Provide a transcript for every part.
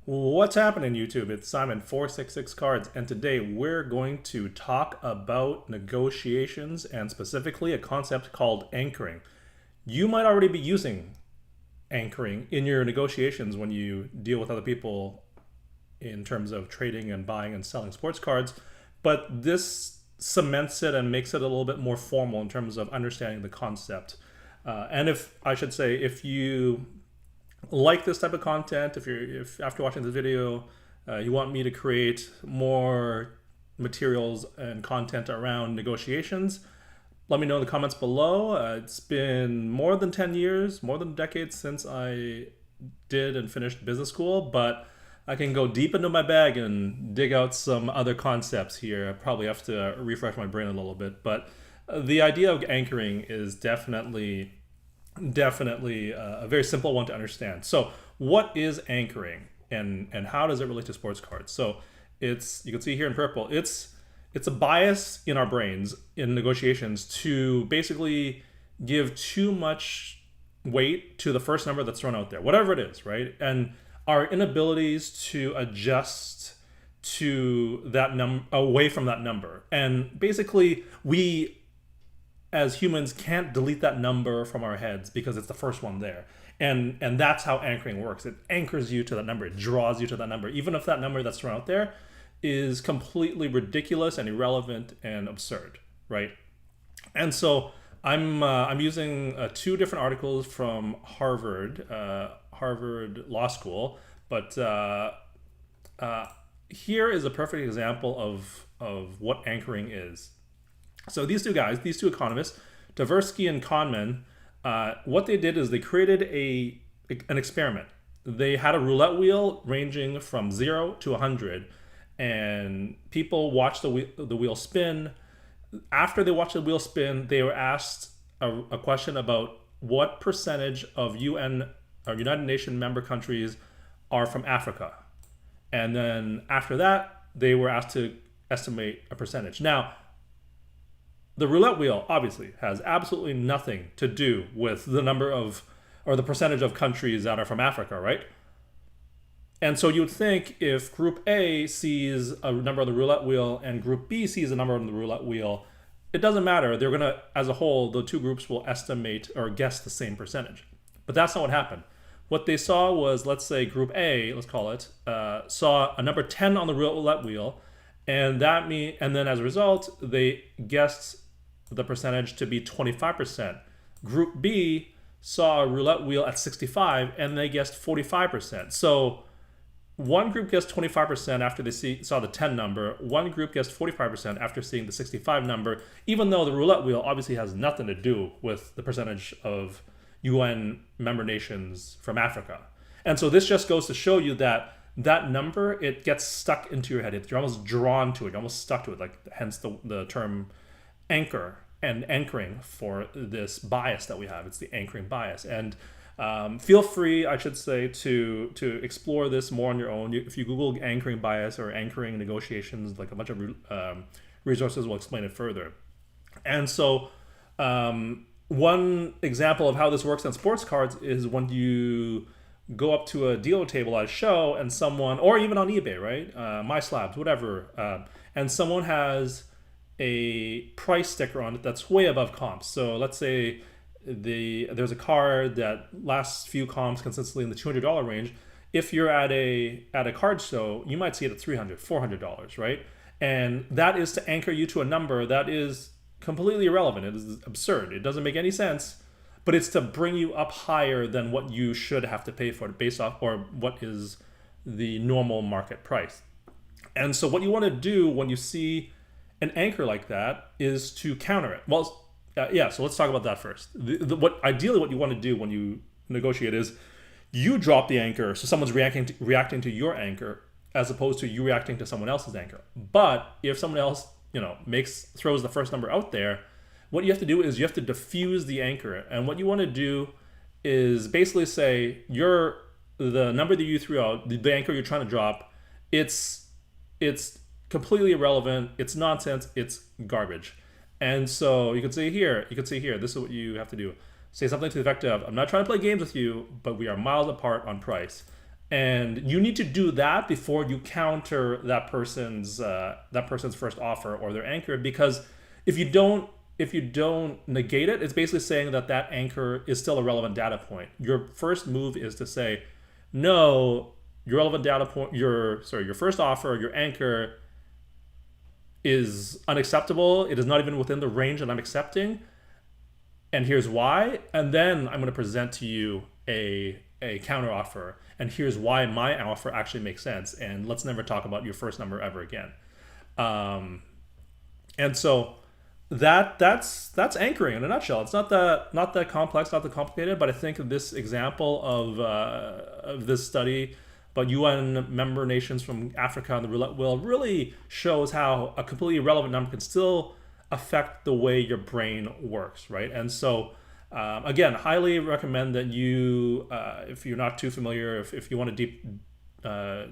What's happening, YouTube? It's Simon466cards, and today we're going to talk about negotiations and specifically a concept called anchoring. You might already be using anchoring in your negotiations when you deal with other people in terms of trading and buying and selling sports cards, but this cements it and makes it a little bit more formal in terms of understanding the concept. And if I should say, if you like this type of content, if after watching this video you want me to create more materials and content around negotiations, let me know in the comments below. It's been more than 10 years, more than a decade since I did and finished business school, but I can go deep into my bag and dig out some other concepts here. I probably have to refresh my brain a little bit, but the idea of anchoring is definitely a very simple one to understand. So what is anchoring and how does it relate to sports cards? So you can see here in purple, it's a bias in our brains in negotiations to basically give too much weight to the first number that's thrown out there, whatever it is, right? And our inabilities to adjust to that number, away from that number. And basically we as humans can't delete that number from our heads because it's the first one there. And that's how anchoring works. It anchors you to that number. It draws you to that number, even if that number that's thrown out there is completely ridiculous and irrelevant and absurd, right? And so I'm using two different articles from Harvard Law School, but here is a perfect example of what anchoring is. So these two guys, these two economists, Tversky and Kahneman, what they did is they created an experiment. They had a roulette wheel ranging from 0 to 100, and people watched the wheel spin. After they watched the wheel spin, they were asked a question about what percentage of UN or United Nations member countries are from Africa. And then after that, they were asked to estimate a percentage. Now, the roulette wheel obviously has absolutely nothing to do with the number of, or the percentage of countries that are from Africa, right? And so you'd think if Group A sees a number on the roulette wheel and Group B sees a number on the roulette wheel, it doesn't matter. They're gonna, as a whole, the two groups will estimate or guess the same percentage. But that's not what happened. What they saw was, let's say Group A, let's call it, saw a number 10 on the roulette wheel, and then as a result, they guessed the percentage to be 25%. Group B saw a roulette wheel at 65 and they guessed 45%. So one group guessed 25% after they saw the 10 number. One group guessed 45% after seeing the 65 number, even though the roulette wheel obviously has nothing to do with the percentage of UN member nations from Africa. And so this just goes to show you that that number, it gets stuck into your head. You're almost drawn to it. You're almost stuck to it, like hence the term anchor and anchoring for this bias that we have. It's the anchoring bias. And feel free, I should say, to explore this more on your own. If you Google anchoring bias or anchoring negotiations, like a bunch of resources will explain it further. And so one example of how this works on sports cards is when you go up to a dealer table at a show and someone, or even on eBay, right? My Slabs, whatever, and someone has a price sticker on it that's way above comps. So let's say there's a card that lasts few comps consistently in the $200 range. If you're at a card show, you might see it at $300, $400, right? And that is to anchor you to a number that is completely irrelevant. It is absurd. It doesn't make any sense, but it's to bring you up higher than what you should have to pay for it based off, or what is the normal market price. And so what you want to do when you see an anchor like that is to counter it. Well, so let's talk about that first. Ideally what you want to do when you negotiate is you drop the anchor, so someone's reacting to your anchor as opposed to you reacting to someone else's anchor. But if someone else, throws the first number out there, what you have to do is you have to diffuse the anchor. And what you want to do is basically say the number that you threw out, the anchor you're trying to drop, it's completely irrelevant, it's nonsense, it's garbage. And so you could see here, this is what you have to do. Say something to the effect of, I'm not trying to play games with you, but we are miles apart on price. And you need to do that before you counter that person's first offer or their anchor, because if you don't negate it, it's basically saying that that anchor is still a relevant data point. Your first move is to say, no, your relevant data point, your first offer, your anchor is unacceptable. It is not even within the range that I'm accepting, and here's why. And then I'm going to present to you a counter offer, and here's why my offer actually makes sense. And let's never talk about your first number ever again. And so that's anchoring in a nutshell. It's not that complex, not that complicated, but I think this example of this study about UN member nations from Africa and the roulette wheel really shows how a completely irrelevant number can still affect the way your brain works, right? And so again, highly recommend that you, if you're not too familiar, if you want to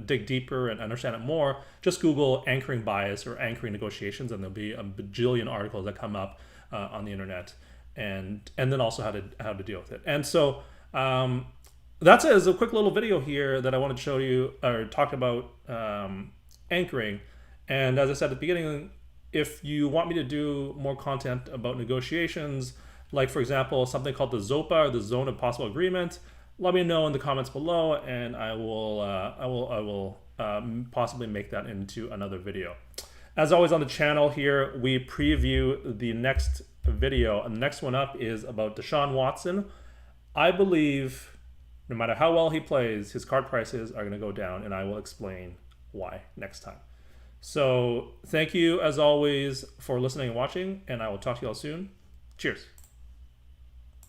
dig deeper and understand it more, just Google anchoring bias or anchoring negotiations, and there'll be a bajillion articles that come up on the internet, and then also how to deal with it. And so that's it. It's a quick little video here that I wanted to show you or talk about anchoring. And as I said at the beginning, if you want me to do more content about negotiations, like for example something called the ZOPA, or the Zone of Possible Agreement, let me know in the comments below, and I will possibly make that into another video. As always on the channel here, we preview the next video, and the next one up is about Deshaun Watson. I believe no matter how well he plays, his card prices are going to go down, and I will explain why next time. So thank you as always for listening and watching, and I will talk to you all soon. Cheers.